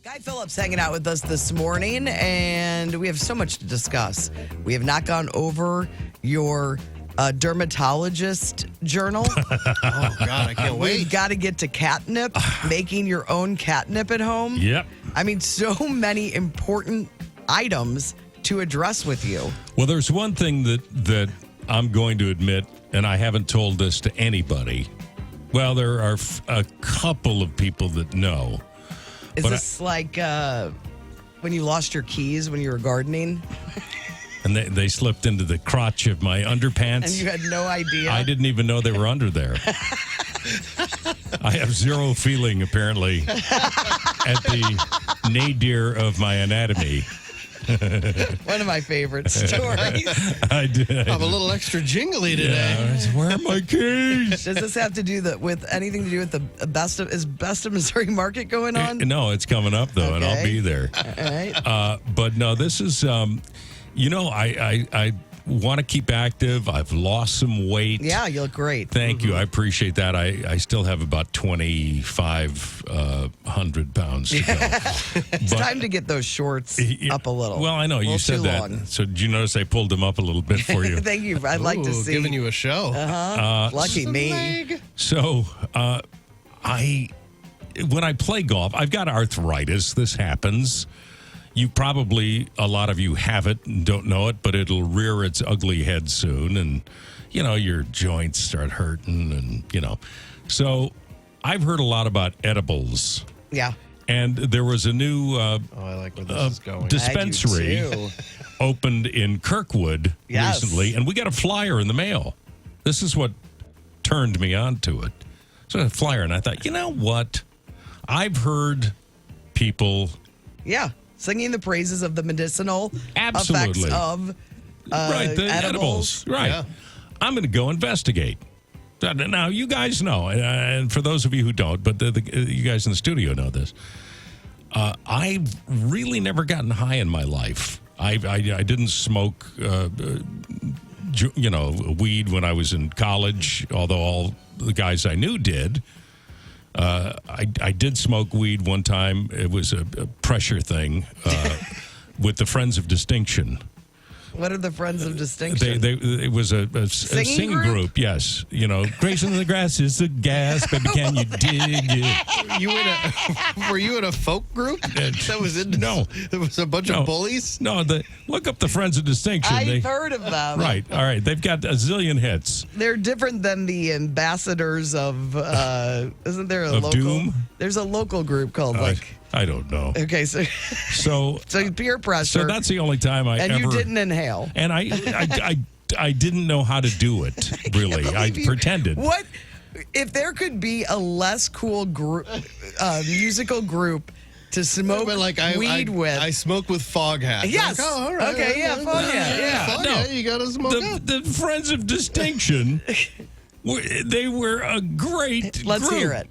Guy Phillips hanging out with us this morning, and we have so much to discuss. We have not gone over your dermatologist journal. Oh, God, I can't wait. We've got to get to catnip, making your own catnip at home. Yep. I mean, so many important items to address with you. Well, there's one thing that I'm going to admit, and I haven't told this to anybody. Well, there are a couple of people that know. Is this like when you lost your keys when you were gardening? And they slipped into the crotch of my underpants. And you had no idea? I didn't even know they were under there. I have zero feeling, apparently, at the nadir of my anatomy. One of my favorite stories. I did. I'm a little extra jingly today. Yeah, where are my keys? Does this have to do with anything to do with the best of Missouri Market going on? No, it's coming up, though, and I'll Okay. be there. All right. But no, this is, I want to keep active. I've lost some weight. Yeah, you look great. Thank you. I appreciate that. I still have about 2,500 pounds to go. It's time to get those shorts up a little. Well, I know you said that. Long. So did you notice I pulled them up a little bit for you? Thank you. I'd like to see. Giving you a show. Lucky me. Leg. So when I play golf, I've got arthritis. This happens. You probably, a lot of you have it and don't know it, but it'll rear its ugly head soon. And, your joints start hurting and, So I've heard a lot about edibles. Yeah. And there was a new I like where this is going. dispensary I do too. opened in Kirkwood Yes. recently, and we got a flyer in the mail. This is what turned me on to it. So a flyer, and I thought, you know what? I've heard people Yeah. Singing the praises of the medicinal Absolutely. effects of the edibles. Right. Yeah. I'm going to go investigate. Now, you guys know, and for those of you who don't, but you guys in the studio know this. I've really never gotten high in my life. I didn't smoke, weed when I was in college, although all the guys I knew did. I did smoke weed one time. It was a pressure thing with the Friends of Distinction. What are the Friends of Distinction? It was a singing group. Yes, Grace in the Grass is the gas, baby. Can you dig it? Were you in a folk group that was in? No, There was a bunch of bullies. No, look up the Friends of Distinction. I've heard of them. Right. All right. They've got a zillion hits. They're different than the ambassadors of. Isn't there a Of local? Doom? There's a local group called I don't know. Okay, so peer pressure. So that's the only time I and ever. you didn't inhale. And I didn't know how to do it. Really, I pretended. What if there could be a less cool group, musical group to smoke weed with? I smoke with fog hat. Yes. Like, all right. Okay. Yeah. Fog hat. Yeah. Fog No. hat, you got to smoke up. The Friends of Distinction. They were a great Let's group. hear it.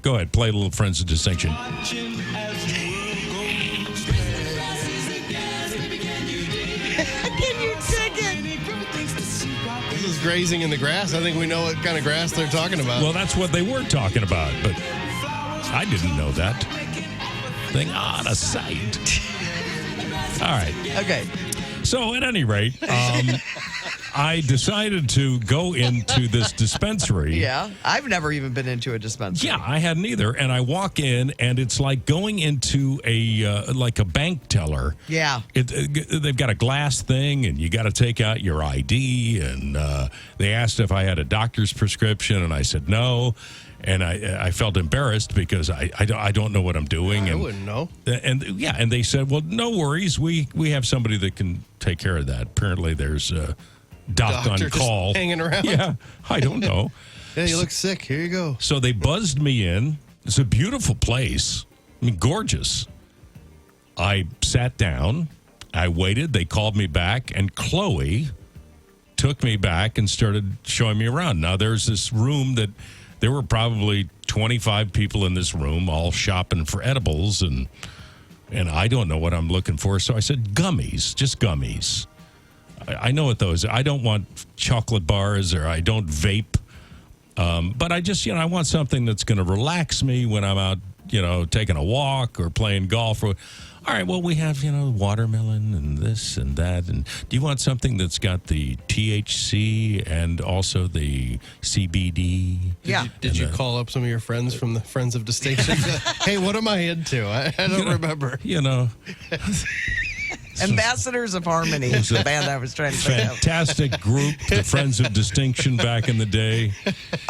Go ahead, play a little Friends of Distinction. Can you dig it? This is grazing in the grass. I think we know what kind of grass they're talking about. Well, that's what they were talking about, but I didn't know that. Thing out of sight. All right. Okay. So at any rate, I decided to go into this dispensary. Yeah. I've never even been into a dispensary. Yeah, I hadn't either. And I walk in, and it's like going into a bank teller. Yeah. They've got a glass thing, and you got to take out your ID. And they asked if I had a doctor's prescription, and I said no. And I felt embarrassed because I don't know what I'm doing. I wouldn't know. And they said, well, no worries. We have somebody that can take care of that. Apparently, there's a doctor on just call. hanging around. Yeah, I don't know. Yeah, you look sick. Here you go. So they buzzed me in. It's a beautiful place. I mean, gorgeous. I sat down. I waited. They called me back, and Chloe took me back and started showing me around. Now, there's this room that there were probably 25 people in this room all shopping for edibles, and I don't know what I'm looking for. So I said, gummies, just gummies. I know what those are. I don't want chocolate bars, or I don't vape. But I just, I want something that's going to relax me when I'm out taking a walk or playing golf. All right, well, we have, watermelon and this and that. And do you want something that's got the THC and also the CBD? Yeah. Did you call up some of your friends from the Friends of Distinction? Hey, what am I into? I don't remember. Ambassadors of Harmony is the band I was trying to think of. Fantastic group, the Friends of Distinction back in the day.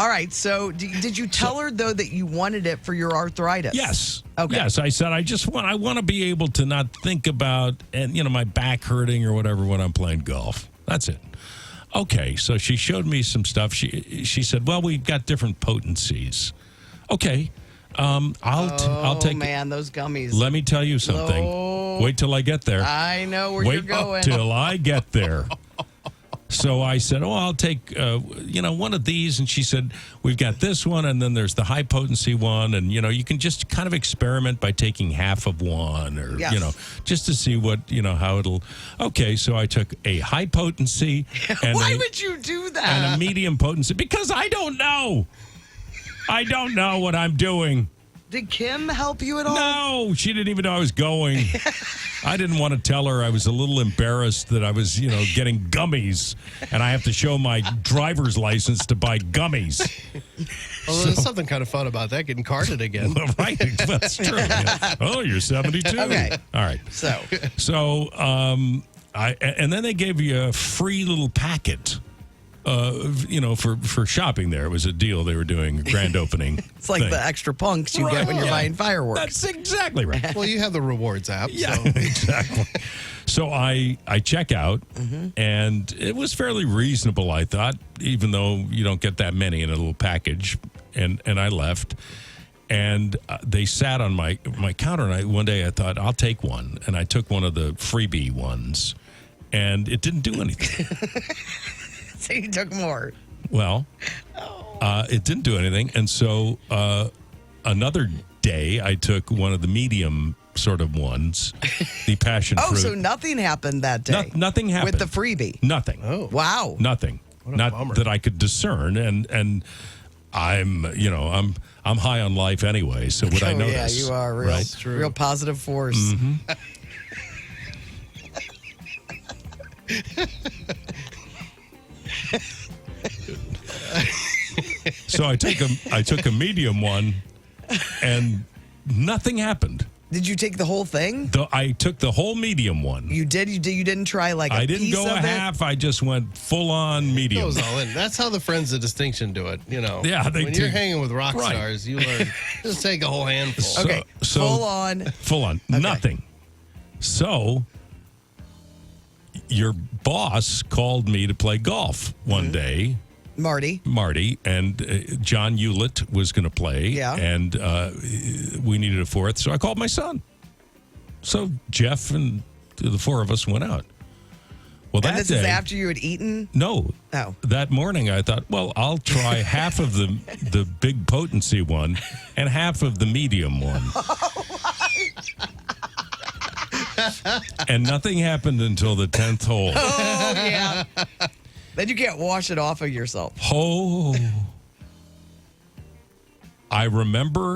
All right, so did you tell her, though, that you wanted it for your arthritis? Yes. Okay. Yes, I said, I want to be able to not think about, my back hurting or whatever when I'm playing golf. That's it. Okay, so she showed me some stuff. She said, well, we've got different potencies. Okay. I'll take. Oh man, those gummies. Let me tell you something. Oh, wait till I get there. I know where you're going. Wait till I get there. So I said, I'll take one of these, and she said, we've got this one, and then there's the high potency one, and you can just kind of experiment by taking half of one, or just to see what how it'll. Okay, so I took a high potency. And Why would you do that? And a medium potency, because I don't know. I don't know what I'm doing. Did Kim help you at all? No, she didn't even know I was going. I didn't want to tell her. I was a little embarrassed that I was, getting gummies, and I have to show my driver's license to buy gummies. Well, there's something kind of fun about that, getting carded again. Right, that's true. Yeah. Oh, you're 72. Okay. All right. So, and then they gave you a free little packet. For shopping there. It was a deal they were doing, a grand opening. It's like the extra punks you get when you're buying fireworks. That's exactly right. Well, you have the rewards app. Yeah, so. exactly. So I check out, and it was fairly reasonable, I thought, even though you don't get that many in a little package. And I left, and they sat on my counter, and one day I thought, I'll take one. And I took one of the freebie ones, and it didn't do anything. So you took more. Well, it didn't do anything. And so another day, I took one of the medium sort of ones, the passion fruit. So nothing happened that day? Nothing happened. With the freebie? Nothing. Oh. Wow. Nothing. Not bummer. that I could discern. And I'm high on life anyway, so would I notice? Yeah, you are real positive force. Mm-hmm. So I took a medium one, and nothing happened. Did you take the whole thing? I took the whole medium one. You did? You didn't try like a piece of it? I didn't go a half. I just went full on medium. It goes all in. That's how the Friends of Distinction do it. Yeah, when you're hanging with rock stars, you learn just take a whole handful. Okay, so full on. Full on. Okay. Nothing. So your boss called me to play golf one day. Marty, and John Hewlett was going to play, and we needed a fourth, so I called my son. So Jeff and the four of us went out. Well, and this is after you had eaten? No. Oh. That morning I thought, well, I'll try half of the big potency one and half of the medium one. And nothing happened until the 10th hole. Oh, yeah. Then you can't wash it off of yourself. Oh. I remember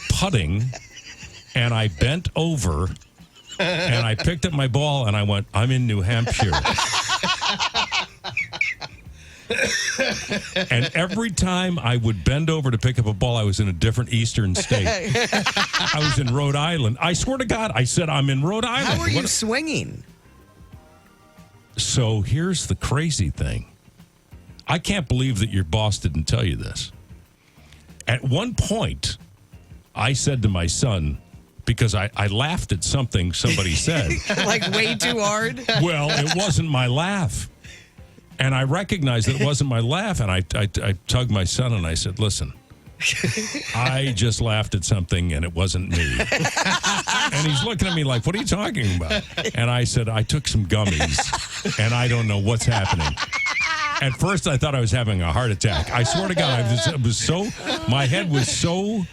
putting, and I bent over, and I picked up my ball, and I went, I'm in New Hampshire. And every time I would bend over to pick up a ball, I was in a different eastern state. I was in Rhode Island. I swear to God, I said, I'm in Rhode Island. How were you swinging? So here's the crazy thing. I can't believe that your boss didn't tell you this. At one point, I said to my son, because I laughed at something somebody said. Like way too hard? Well, it wasn't my laugh. And I recognized that it wasn't my laugh. And I tugged my son and I said, listen, I just laughed at something and it wasn't me. And he's looking at me like, what are you talking about? And I said, I took some gummies and I don't know what's happening. At first, I thought I was having a heart attack. I swear to God, my head was so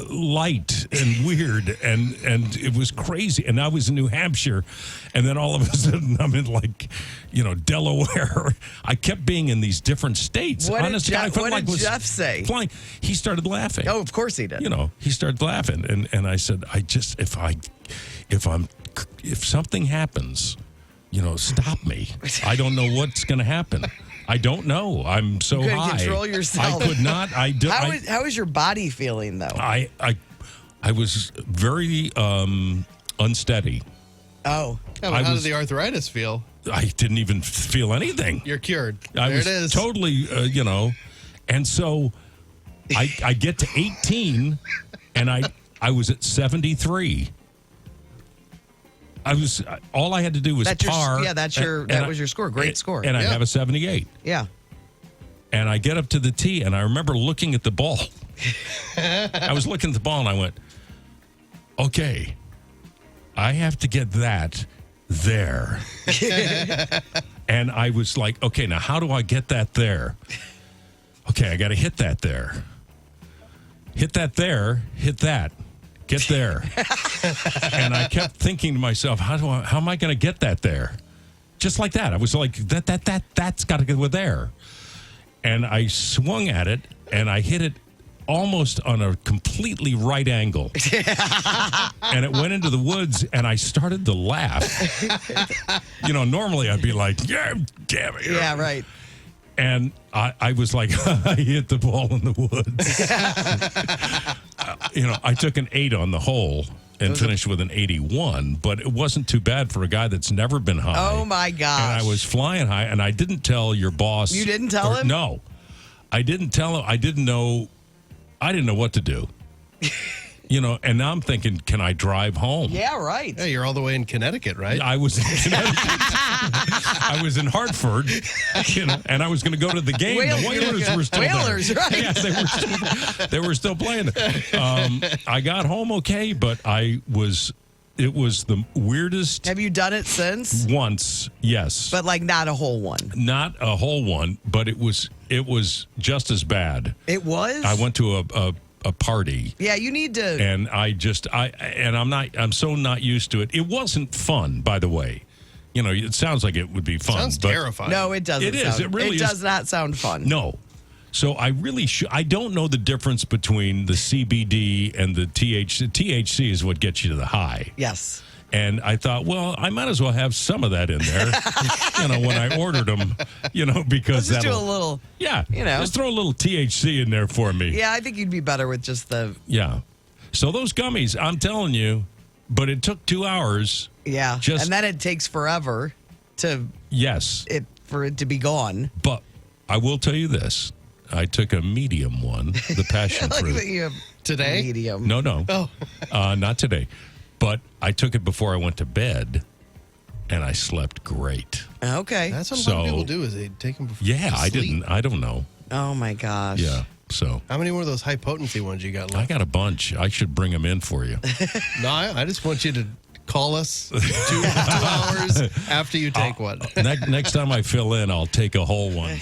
light and weird, and it was crazy. And I was in New Hampshire, and then all of a sudden I'm in Delaware. I kept being in these different states. What Honest did, to God, I felt what like did was Jeff say? flying. He started laughing. Oh, of course he did. He started laughing, and I said, if something happens, stop me. I don't know what's going to happen. I don't know. I'm so you couldn't high. Control yourself. I could not. How is your body feeling though? I was very unsteady. Oh. How did the arthritis feel? I didn't even feel anything. You're cured. I there was it is. totally, and so I get to 18, and I was at 73. All I had to do was par. That was your score. Great score. And I have a 78. Yeah. And I get up to the tee, and I remember looking at the ball. I was looking at the ball, and I went, okay, I have to get that there. And I was like, okay, now how do I get that there? Okay, I got to hit that there. Hit that there. Hit that. Get there. And I kept thinking to myself, how am I going to get that there? Just like that. I was like, that's got to go there. And I swung at it, and I hit it almost on a completely right angle. And it went into the woods, and I started to laugh. Normally I'd be like, yeah, damn it. Yeah, right. And I was like, I hit the ball in the woods. I took an 8 on the hole and finished with an 81, but it wasn't too bad for a guy that's never been high. Oh, my gosh. And I was flying high, and I didn't tell your boss. You didn't tell him? No. I didn't tell him. I didn't know what to do. And now I'm thinking, can I drive home? Yeah, right. Yeah, you're all the way in Connecticut, right? I was in Connecticut. I was in Hartford, and I was going to go to the game. The Whalers were still Whalers, there. right. Yeah, they were still playing. I got home okay, but it was the weirdest. Have you done it since? Once, yes. But not a whole one. Not a whole one, but it was just as bad. It was? I went to a party. Yeah, you need to. And I'm so not used to it. It wasn't fun, by the way. It sounds like it would be fun. Sounds terrifying. No, it doesn't. It is. It really is. It does not sound fun. No. So I really I don't know the difference between the CBD and the THC. THC is what gets you to the high. Yes. And I thought, well, I might as well have some of that in there, when I ordered them, because Let's just do a little. Yeah. You Just throw a little THC in there for me. Yeah, I think you'd be better with just the. Yeah. So those gummies, I'm telling you, but it took 2 hours. Yeah. And then it takes forever for it to be gone. But I will tell you this. I took a medium one, the passion fruit. Today? Medium. No. Oh. Not today. But I took it before I went to bed, and I slept great. Okay. That's what a lot of people do, is they take them before I didn't. I don't know. Oh, my gosh. Yeah. So. How many more of those high potency ones you got left? I got a bunch. I should bring them in for you. No, I just want you to call us 2 hours after you take one. Next time I fill in, I'll take a whole one.